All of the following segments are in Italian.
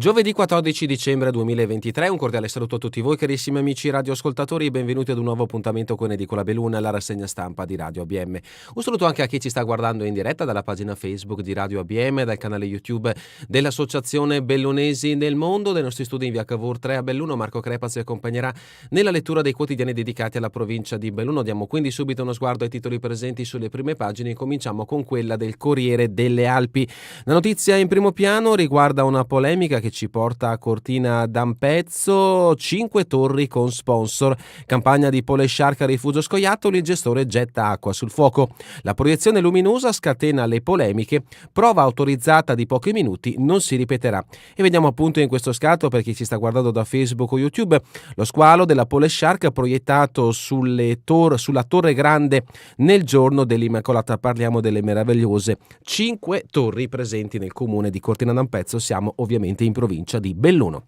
Giovedì 14 dicembre 2023, un cordiale saluto a tutti voi carissimi amici radioascoltatori e benvenuti ad un nuovo appuntamento con Edicola Beluna, la rassegna stampa di Radio ABM. Un saluto anche a chi ci sta guardando in diretta dalla pagina Facebook di Radio ABM, dal canale YouTube dell'Associazione Bellunesi nel Mondo, dai nostri studi in via Cavour 3 a Belluno. Marco Crepa ci accompagnerà nella lettura dei quotidiani dedicati alla provincia di Belluno. Diamo quindi subito uno sguardo ai titoli presenti sulle prime pagine e cominciamo con quella del Corriere delle Alpi. La notizia in primo piano riguarda una polemica che ci porta a Cortina d'Ampezzo, 5 torri con sponsor, campagna di Pole Shark a Rifugio Scoiattoli, il gestore getta acqua sul fuoco. La proiezione luminosa scatena le polemiche, prova autorizzata di pochi minuti non si ripeterà. E vediamo appunto in questo scatto, per chi ci sta guardando da Facebook o YouTube, lo squalo della Pole Shark proiettato sulla Torre Grande nel giorno dell'Immacolata. Parliamo delle meravigliose 5 torri presenti nel comune di Cortina d'Ampezzo, siamo ovviamente in provincia di Belluno.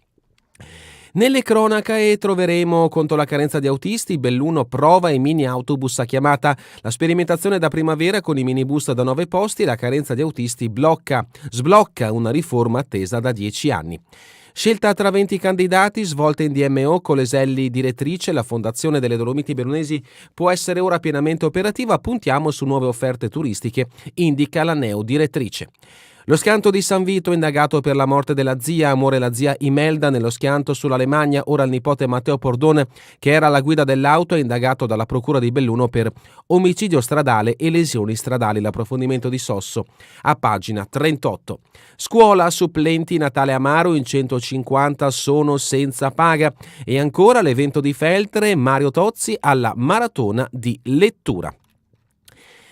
Nelle cronache troveremo contro la carenza di autisti, Belluno prova i mini autobus a chiamata, la sperimentazione da primavera con i minibus da 9 posti, la carenza di autisti sblocca una riforma attesa da 10 anni. Scelta tra 20 candidati, svolta in DMO, Coleselli direttrice, la Fondazione delle Dolomiti Bellunesi può essere ora pienamente operativa, puntiamo su nuove offerte turistiche, indica la neo direttrice. Lo schianto di San Vito, indagato per la morte della zia, muore la zia Imelda nello schianto sull'Alemagna, ora il nipote Matteo Pordone, che era alla guida dell'auto, è indagato dalla Procura di Belluno per omicidio stradale e lesioni stradali. L'approfondimento di Sosso a pagina 38. Scuola, supplenti, Natale amaro, in 150 sono senza paga. E ancora l'evento di Feltre, Mario Tozzi alla maratona di lettura.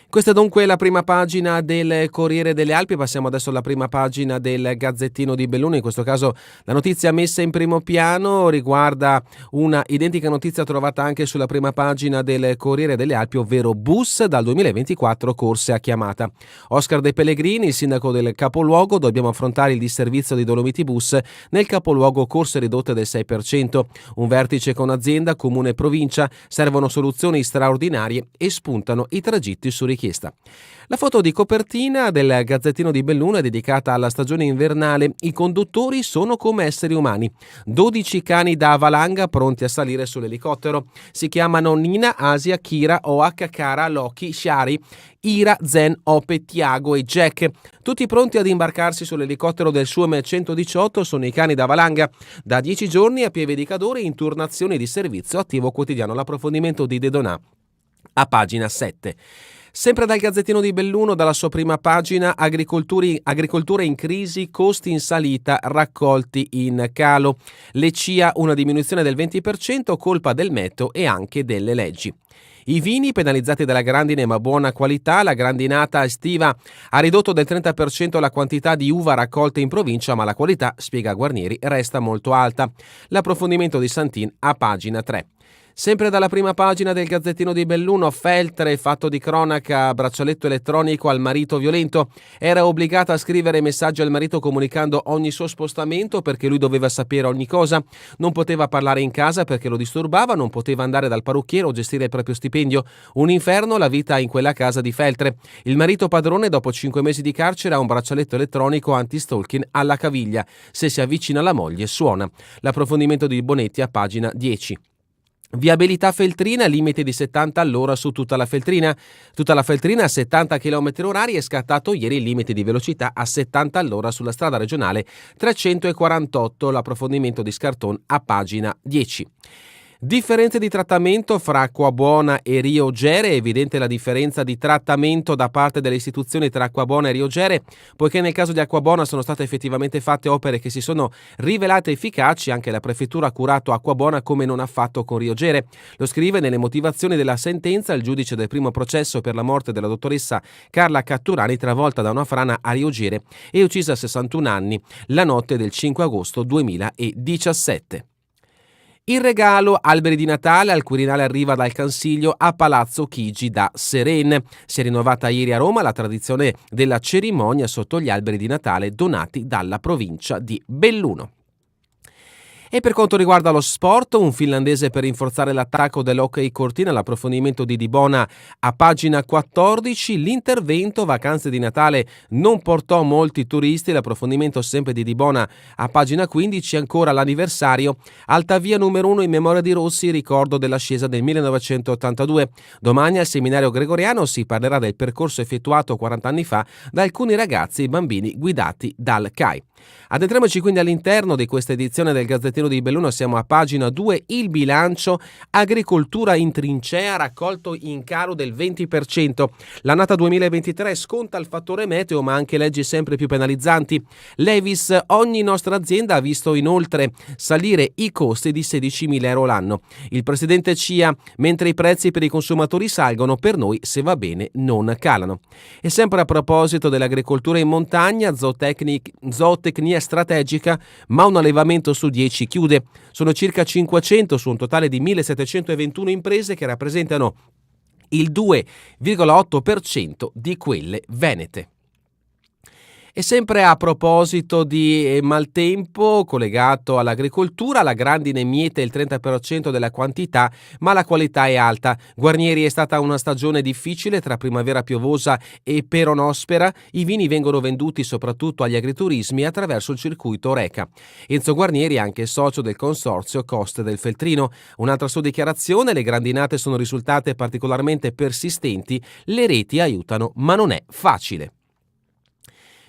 Questa è dunque la prima pagina del Corriere delle Alpi. Passiamo adesso alla prima pagina del Gazzettino di Belluno. In questo caso la notizia messa in primo piano riguarda una identica notizia trovata anche sulla prima pagina del Corriere delle Alpi, ovvero bus dal 2024 corse a chiamata. Oscar De Pellegrini, il sindaco del capoluogo: dobbiamo affrontare il disservizio di Dolomiti Bus, nel capoluogo corse ridotte del 6%. Un vertice con azienda, comune e provincia, servono soluzioni straordinarie e spuntano i tragitti su richiesta. La foto di copertina del Gazzettino di Belluno è dedicata alla stagione invernale. I conduttori sono come esseri umani. 12 cani da valanga pronti a salire sull'elicottero. Si chiamano Nina, Asia, Kira, Oak, Kara, Loki, Shari, Ira, Zen, Ope, Tiago e Jack. Tutti pronti ad imbarcarsi sull'elicottero del SUEM 118 sono i cani da valanga. Da 10 giorni a pievedicatore in turnazione di servizio attivo quotidiano. L'approfondimento di De Donà a pagina 7. Sempre dal Gazzettino di Belluno, dalla sua prima pagina, agricoltura in crisi, costi in salita, raccolti in calo. Le CIA una diminuzione del 20%, colpa del meteo e anche delle leggi. I vini penalizzati dalla grandine ma buona qualità, la grandinata estiva ha ridotto del 30% la quantità di uva raccolta in provincia, ma la qualità, spiega Guarnieri, resta molto alta. L'approfondimento di Santin a pagina 3. Sempre dalla prima pagina del Gazzettino di Belluno, Feltre, fatto di cronaca, braccialetto elettronico al marito violento. Era obbligata a scrivere messaggi al marito comunicando ogni suo spostamento perché lui doveva sapere ogni cosa. Non poteva parlare in casa perché lo disturbava, non poteva andare dal parrucchiere o gestire il proprio stipendio. Un inferno la vita in quella casa di Feltre. Il marito padrone, dopo 5 mesi di carcere, ha un braccialetto elettronico anti-stalking alla caviglia. Se si avvicina alla moglie, suona. L'approfondimento di Bonetti a pagina 10. Viabilità feltrina, limite di 70 all'ora su tutta la feltrina. Tutta la feltrina a 70 km/h è scattato ieri il limite di velocità a 70 all'ora sulla strada regionale 348. L'approfondimento di Scarton a pagina 10. Differenze di trattamento fra Acquabuona e Rio Gere. È evidente la differenza di trattamento da parte delle istituzioni tra Acquabuona e Rio Gere, poiché nel caso di Acquabuona sono state effettivamente fatte opere che si sono rivelate efficaci. Anche la prefettura ha curato Acquabuona come non ha fatto con Rio Gere. Lo scrive nelle motivazioni della sentenza il giudice del primo processo per la morte della dottoressa Carla Catturani, travolta da una frana a Rio Gere e uccisa a 61 anni la notte del 5 agosto 2017. Il regalo, alberi di Natale, al Quirinale arriva dal Cansiglio a Palazzo Chigi da Seren. Si è rinnovata ieri a Roma la tradizione della cerimonia sotto gli alberi di Natale donati dalla provincia di Belluno. E per quanto riguarda lo sport, un finlandese per rinforzare l'attacco dell'Hockey Cortina, l'approfondimento di Dibona a pagina 14, l'intervento vacanze di Natale non portò molti turisti, l'approfondimento sempre di Dibona a pagina 15, ancora l'anniversario, Altavia numero 1 in memoria di Rossi, ricordo dell'ascesa del 1982. Domani al seminario gregoriano si parlerà del percorso effettuato 40 anni fa da alcuni ragazzi e bambini guidati dal CAI. Addentriamoci quindi all'interno di questa edizione del Gazzettino di Belluno, siamo a pagina 2, il bilancio, agricoltura in trincea, raccolto in calo del 20%. L'annata 2023 sconta il fattore meteo ma anche leggi sempre più penalizzanti. Levis, ogni nostra azienda ha visto inoltre salire i costi di 16.000 euro l'anno. Il presidente CIA, mentre i prezzi per i consumatori salgono, per noi se va bene non calano. E sempre a proposito dell'agricoltura in montagna, zootecnia strategica, ma un allevamento su 10 chiude. Sono circa 500 su un totale di 1.721 imprese che rappresentano il 2,8% di quelle venete. E sempre a proposito di maltempo collegato all'agricoltura, la grandine miete il 30% della quantità, ma la qualità è alta. Guarnieri è stata una stagione difficile tra primavera piovosa e peronospera. I vini vengono venduti soprattutto agli agriturismi attraverso il circuito Oreca. Enzo Guarnieri è anche socio del consorzio Coste del Feltrino. Un'altra sua dichiarazione: le grandinate sono risultate particolarmente persistenti, le reti aiutano, ma non è facile.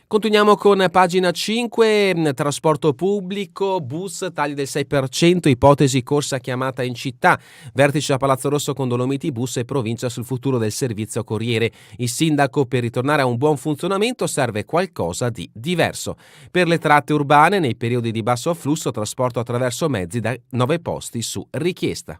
Continuiamo con pagina 5, trasporto pubblico, bus, tagli del 6%, ipotesi corsa chiamata in città, vertice a Palazzo Rosso con Dolomiti Bus e provincia sul futuro del servizio corriere. Il sindaco: per ritornare a un buon funzionamento serve qualcosa di diverso. Per le tratte urbane, nei periodi di basso afflusso, trasporto attraverso mezzi da 9 posti su richiesta.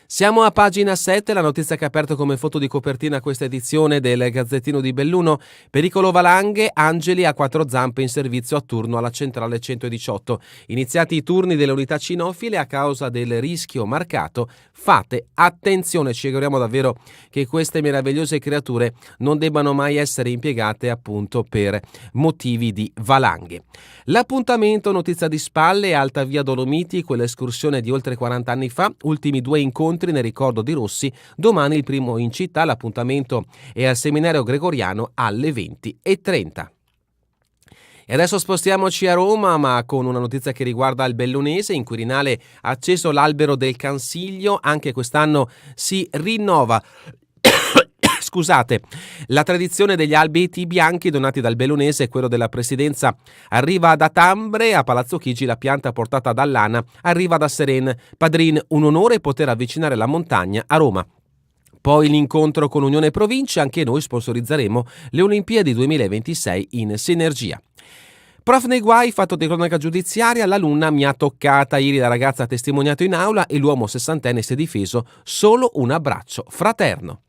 Siamo a pagina 7, la notizia che ha aperto come foto di copertina questa edizione del Gazzettino di Belluno: pericolo valanghe, angeli a 4 zampe in servizio a turno alla centrale 118. Iniziati i turni delle unità cinofile a causa del rischio marcato. Fate attenzione, ci auguriamo davvero che queste meravigliose creature non debbano mai essere impiegate appunto per motivi di valanghe. L'appuntamento, notizia di spalle, Alta Via Dolomiti, quell'escursione di oltre 40 anni fa, ultimi 2 incontri nel ricordo di Rossi, domani il primo in città, l'appuntamento è al seminario gregoriano alle 20:30. E adesso spostiamoci a Roma, ma con una notizia che riguarda il Bellunese. In Quirinale acceso l'albero del Cansiglio, anche quest'anno si rinnova la tradizione degli alberi bianchi donati dal Bellunese e quello della presidenza. Arriva da Tambre, a Palazzo Chigi la pianta portata dall'ANA arriva da Seren. Padrin, un onore poter avvicinare la montagna a Roma. Poi l'incontro con Unione Province, anche noi sponsorizzeremo le Olimpiadi 2026 in sinergia. Prof nei guai, fatto di cronaca giudiziaria, l'alunna mi ha toccata, ieri la ragazza ha testimoniato in aula e l'uomo sessantenne si è difeso, solo un abbraccio fraterno.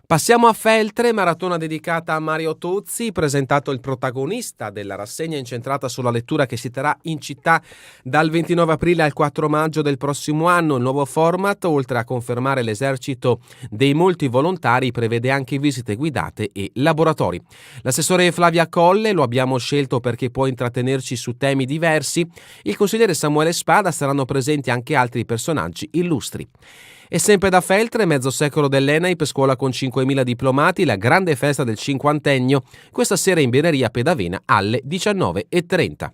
Passiamo a Feltre, maratona dedicata a Mario Tozzi, presentato il protagonista della rassegna incentrata sulla lettura che si terrà in città dal 29 aprile al 4 maggio del prossimo anno. Il nuovo format, oltre a confermare l'esercito dei molti volontari, prevede anche visite guidate e laboratori. L'assessore Flavia Colle lo abbiamo scelto perché può intrattenerci su temi diversi. Il consigliere Samuele Spada, saranno presenti anche altri personaggi illustri. E sempre da Feltre, mezzo secolo dell'ENAIP, scuola con 5.000 diplomati, la grande festa del cinquantennio, questa sera in Beneria Pedavena alle 19:30.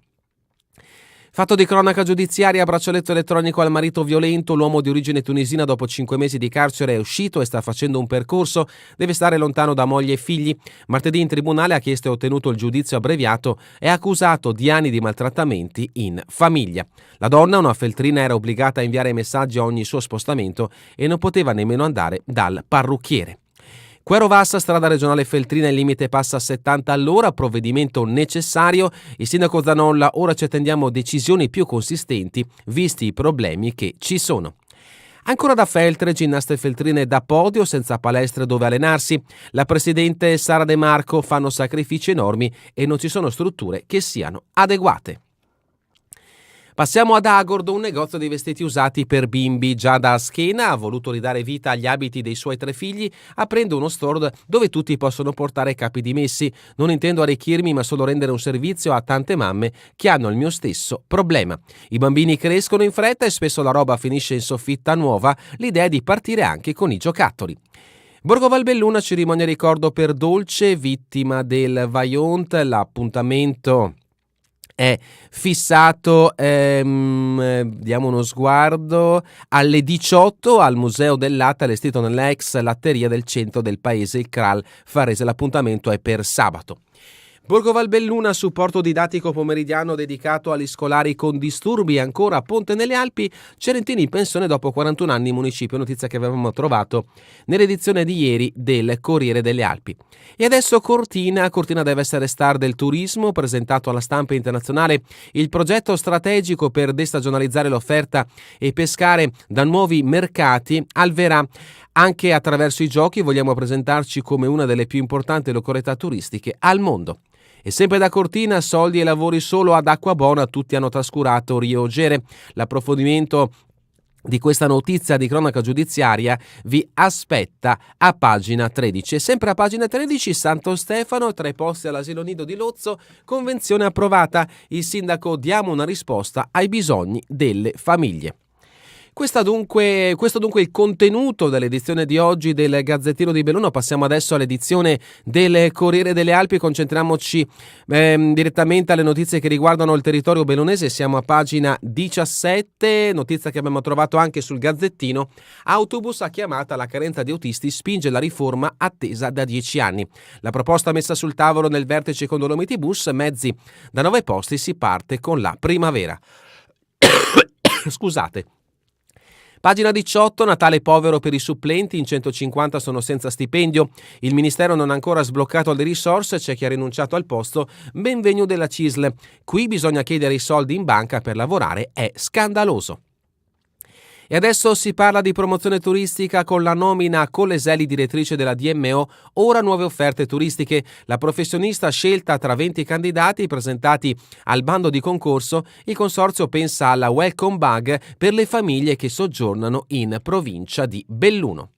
Fatto di cronaca giudiziaria, braccialetto elettronico al marito violento, l'uomo di origine tunisina dopo 5 mesi di carcere è uscito e sta facendo un percorso, deve stare lontano da moglie e figli. Martedì in tribunale ha chiesto e ottenuto il giudizio abbreviato, è accusato di anni di maltrattamenti in famiglia. La donna, una feltrina, era obbligata a inviare messaggi a ogni suo spostamento e non poteva nemmeno andare dal parrucchiere. Quero Vassa, strada regionale Feltrina, il limite passa a 70 all'ora, provvedimento necessario. Il sindaco Zanolla: ora ci attendiamo decisioni più consistenti, visti i problemi che ci sono. Ancora da Feltre, ginnaste feltrine da podio senza palestre dove allenarsi. La presidente Sara De Marco: fanno sacrifici enormi e non ci sono strutture che siano adeguate. Passiamo ad Agordo, un negozio di vestiti usati per bimbi. Già da Aschena ha voluto ridare vita agli abiti dei suoi 3 figli aprendo uno store dove tutti possono portare capi dimessi. Non intendo arricchirmi ma solo rendere un servizio a tante mamme che hanno il mio stesso problema. I bambini crescono in fretta e spesso la roba finisce in soffitta nuova, l'idea è di partire anche con i giocattoli. Borgo Valbelluna, cerimonia ricordo per Dolce, vittima del Vajont. L'appuntamento è fissato, diamo uno sguardo, alle 18 al Museo del Latte allestito nella ex latteria del centro del paese, il Kral Farese. L'appuntamento è per sabato. Borgo Valbelluna, supporto didattico pomeridiano dedicato agli scolari con disturbi. Ancora a Ponte nelle Alpi, Cerentini in pensione dopo 41 anni in municipio, notizia che avevamo trovato nell'edizione di ieri del Corriere delle Alpi. E adesso Cortina deve essere star del turismo, presentato alla stampa internazionale il progetto strategico per destagionalizzare l'offerta e pescare da nuovi mercati. Al Verà, anche attraverso i giochi vogliamo presentarci come una delle più importanti località turistiche al mondo. E sempre da Cortina, soldi e lavori solo ad Acquabona, tutti hanno trascurato Rio Ogere. L'approfondimento di questa notizia di cronaca giudiziaria vi aspetta a pagina 13. E sempre a pagina 13, Santo Stefano, 3 posti all'asilo nido di Lozzo, convenzione approvata. Il sindaco: diamo una risposta ai bisogni delle famiglie. Questo dunque il contenuto dell'edizione di oggi del Gazzettino di Belluno. Passiamo adesso all'edizione del Corriere delle Alpi. Concentriamoci direttamente alle notizie che riguardano il territorio bellunese. Siamo a pagina 17, notizia che abbiamo trovato anche sul Gazzettino. Autobus a chiamata, la carenza di autisti spinge la riforma attesa da 10 anni. La proposta messa sul tavolo nel vertice con Dolomiti Bus, mezzi da 9 posti, si parte con la primavera. Scusate. Pagina 18, Natale povero per i supplenti, in 150 sono senza stipendio. Il Ministero non ha ancora sbloccato le risorse, c'è chi ha rinunciato al posto. Benvenu della CISL. Qui bisogna chiedere i soldi in banca per lavorare, è scandaloso. E adesso si parla di promozione turistica con la nomina a Colleselli direttrice della DMO, ora nuove offerte turistiche. La professionista scelta tra 20 candidati presentati al bando di concorso, il consorzio pensa alla welcome bag per le famiglie che soggiornano in provincia di Belluno.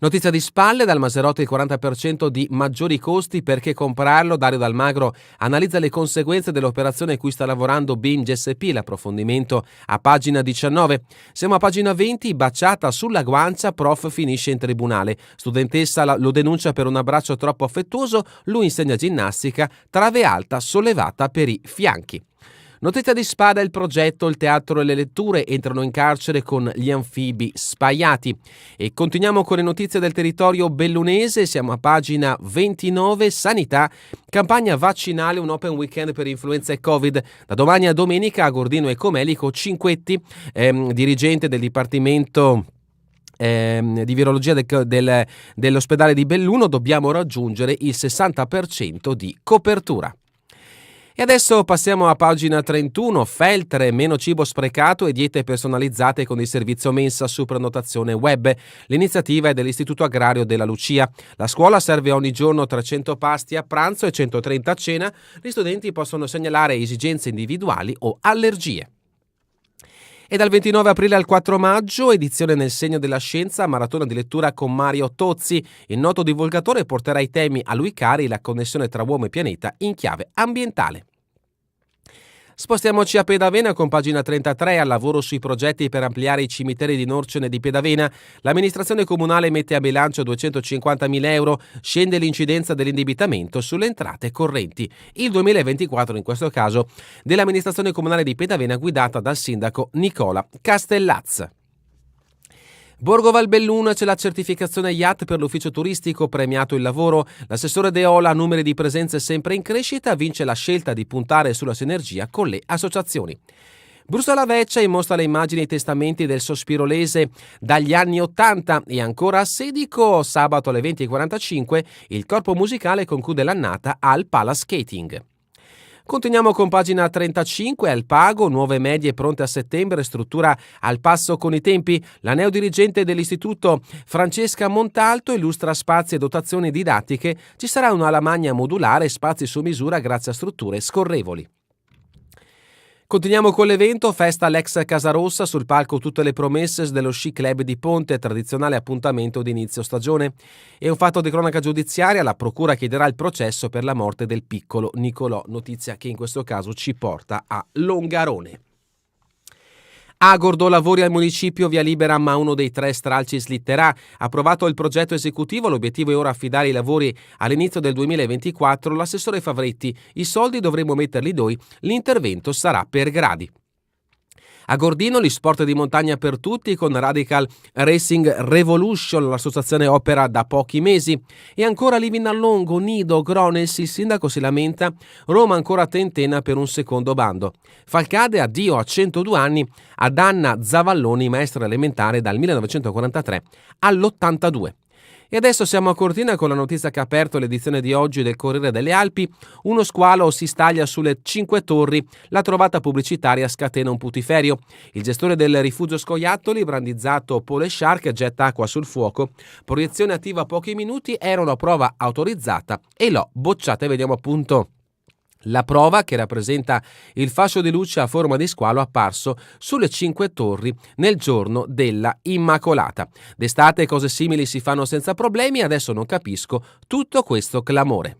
Notizia di spalle, dal Maserotto il 40% di maggiori costi, perché comprarlo? Dario Dalmagro analizza le conseguenze dell'operazione cui sta lavorando BIM GSP, l'approfondimento a pagina 19. Siamo a pagina 20, baciata sulla guancia, prof finisce in tribunale. Studentessa lo denuncia per un abbraccio troppo affettuoso, lui insegna ginnastica, trave alta sollevata per i fianchi. Notizia di spada, il progetto, il teatro e le letture entrano in carcere con gli anfibi spaiati. E continuiamo con le notizie del territorio bellunese, siamo a pagina 29, sanità, campagna vaccinale, un open weekend per influenza e Covid. Da domani a domenica a Gordino e Comelico, Cinquetti, dirigente del Dipartimento di virologia dell'ospedale di Belluno, dobbiamo raggiungere il 60% di copertura. E adesso passiamo a pagina 31, Feltre, meno cibo sprecato e diete personalizzate con il servizio mensa su prenotazione web. L'iniziativa è dell'Istituto Agrario della Lucia. La scuola serve ogni giorno 300 pasti a pranzo e 130 a cena. Gli studenti possono segnalare esigenze individuali o allergie. E dal 29 aprile al 4 maggio, edizione nel segno della scienza, maratona di lettura con Mario Tozzi. Il noto divulgatore porterà i temi a lui cari, la connessione tra uomo e pianeta in chiave ambientale. Spostiamoci a Pedavena con pagina 33, al lavoro sui progetti per ampliare i cimiteri di Norcene e di Pedavena. L'amministrazione comunale mette a bilancio 250.000 euro, scende l'incidenza dell'indebitamento sulle entrate correnti. Il 2024 in questo caso dell'amministrazione comunale di Pedavena guidata dal sindaco Nicola Castellazz. Borgo Valbelluna, c'è la certificazione IAT per l'ufficio turistico, premiato il lavoro. L'assessore Deola, numeri di presenze sempre in crescita, vince la scelta di puntare sulla sinergia con le associazioni. Brusola Vecchia mostra le immagini e i testamenti del sospirolese dagli anni 80 e ancora a Sedico, sabato alle 20.45, il corpo musicale conclude l'annata al Pala Skating. Continuiamo con pagina 35, al Pago, nuove medie pronte a settembre, struttura al passo con i tempi. La neodirigente dell'istituto Francesca Montalto illustra spazi e dotazioni didattiche, ci sarà una lavagna modulare, spazi su misura grazie a strutture scorrevoli. Continuiamo con l'evento, festa all'ex Casarossa, sul palco tutte le promesse dello Sci Club di Ponte, tradizionale appuntamento di inizio stagione. E un fatto di cronaca giudiziaria, la procura chiederà il processo per la morte del piccolo Nicolò, notizia che in questo caso ci porta a Longarone. Agordo, lavori al municipio, via libera ma uno dei 3 stralci slitterà. Approvato il progetto esecutivo, l'obiettivo è ora affidare i lavori all'inizio del 2024. L'assessore Favretti, i soldi dovremo metterli noi, l'intervento sarà per gradi. A Gordino gli sport di montagna per tutti con Radical Racing Revolution, l'associazione opera da pochi mesi. E ancora Livinallongo, Nido, Grones, il sindaco si lamenta, Roma ancora tentena per un secondo bando. Falcade, addio a 102 anni ad Anna Zavalloni, maestra elementare dal 1943 all'82. E adesso siamo a Cortina con la notizia che ha aperto l'edizione di oggi del Corriere delle Alpi. Uno squalo si staglia sulle 5 Torri, la trovata pubblicitaria scatena un putiferio. Il gestore del rifugio scoiattoli, brandizzato Pole Shark, getta acqua sul fuoco. Proiezione attiva a pochi minuti, era una prova autorizzata e l'ho bocciata. E vediamo appunto la prova che rappresenta il fascio di luce a forma di squalo apparso sulle 5 Torri nel giorno della Immacolata. D'estate cose simili si fanno senza problemi, adesso non capisco tutto questo clamore.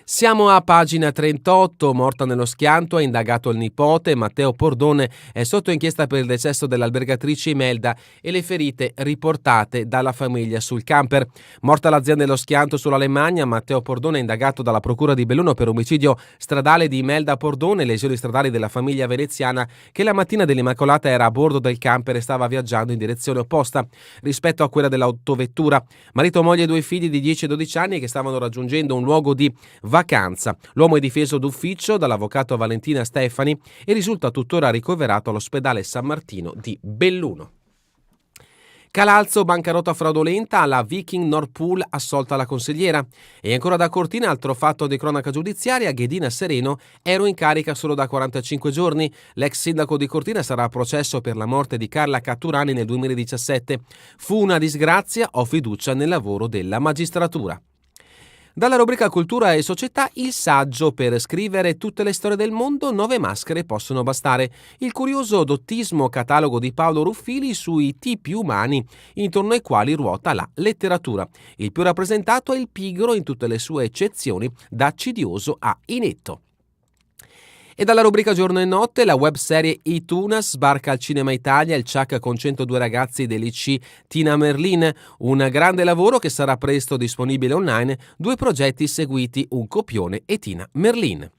Siamo a pagina 38, morta nello schianto, ha indagato il nipote, Matteo Pordone è sotto inchiesta per il decesso dell'albergatrice Imelda e le ferite riportate dalla famiglia sul camper. Morta l'azienda dello schianto sulla Lemagna, Matteo Pordone è indagato dalla procura di Belluno per omicidio stradale di Imelda Pordone, lesioni stradali della famiglia veneziana che la mattina dell'Immacolata era a bordo del camper e stava viaggiando in direzione opposta rispetto a quella dell'autovettura. Marito, moglie e 2 figli di 10 e 12 anni che stavano raggiungendo un luogo di vacanza. L'uomo è difeso d'ufficio dall'avvocato Valentina Stefani e risulta tuttora ricoverato all'ospedale San Martino di Belluno. Calalzo, bancarotta fraudolenta, alla Viking Nord Pool assolta la consigliera. E ancora da Cortina, altro fatto di cronaca giudiziaria, Ghedina Sereno, ero in carica solo da 45 giorni. L'ex sindaco di Cortina sarà a processo per la morte di Carla Catturani nel 2017. Fu una disgrazia, ho fiducia nel lavoro della magistratura. Dalla rubrica Cultura e Società, il saggio per scrivere tutte le storie del mondo, 9 maschere possono bastare. Il curioso dottismo catalogo di Paolo Ruffili sui tipi umani intorno ai quali ruota la letteratura. Il più rappresentato è il pigro in tutte le sue eccezioni, da accidioso a inetto. E dalla rubrica Giorno e Notte, la webserie Ituna sbarca al Cinema Italia, il Ciak con 102 ragazzi dell'IC Tina Merlin, un grande lavoro che sarà presto disponibile online, 2 progetti seguiti, un copione e Tina Merlin.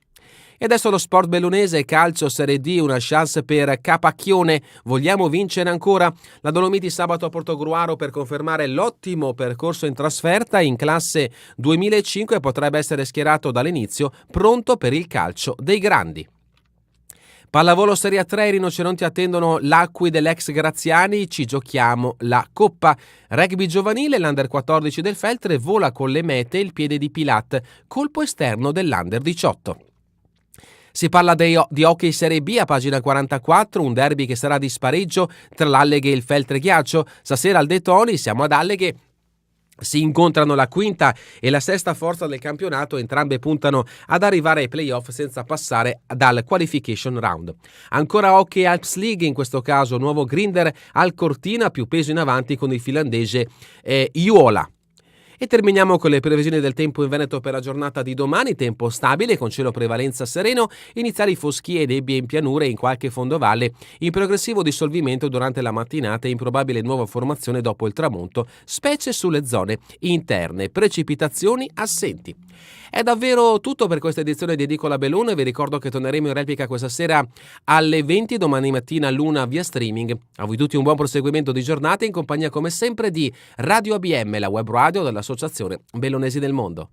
E adesso lo sport bellunese, calcio Serie D, una chance per Capacchione, vogliamo vincere ancora? La Dolomiti sabato a Portogruaro per confermare l'ottimo percorso in trasferta, in classe 2005 potrebbe essere schierato dall'inizio, pronto per il calcio dei grandi. Pallavolo Serie 3, i rinoceronti attendono l'Acqui dell'ex Graziani, ci giochiamo la Coppa. Rugby giovanile, l'Under 14 del Feltre vola con le mete il piede di Pilat, colpo esterno dell'Under 18. Si parla di hockey Serie B a pagina 44, un derby che sarà di spareggio tra l'Alleghe e il Feltre Ghiaccio. Stasera al De Toni siamo ad Alleghe. Si incontrano la quinta e la sesta forza del campionato, entrambe puntano ad arrivare ai playoff senza passare dal qualification round. Ancora hockey Alps League, in questo caso nuovo grinder al Cortina, più peso in avanti con il finlandese Juola. E terminiamo con le previsioni del tempo in Veneto per la giornata di domani, tempo stabile con cielo prevalenza sereno, iniziali foschie e nebbie in pianure e in qualche fondovalle, in progressivo dissolvimento durante la mattinata e improbabile nuova formazione dopo il tramonto, specie sulle zone interne, precipitazioni assenti. È davvero tutto per questa edizione di Edicola Belluno e vi ricordo che torneremo in replica questa sera alle 20, domani mattina all'1 via streaming. A voi tutti un buon proseguimento di giornata in compagnia come sempre di Radio ABM, la web radio dell'Associazione Bellunesi del Mondo.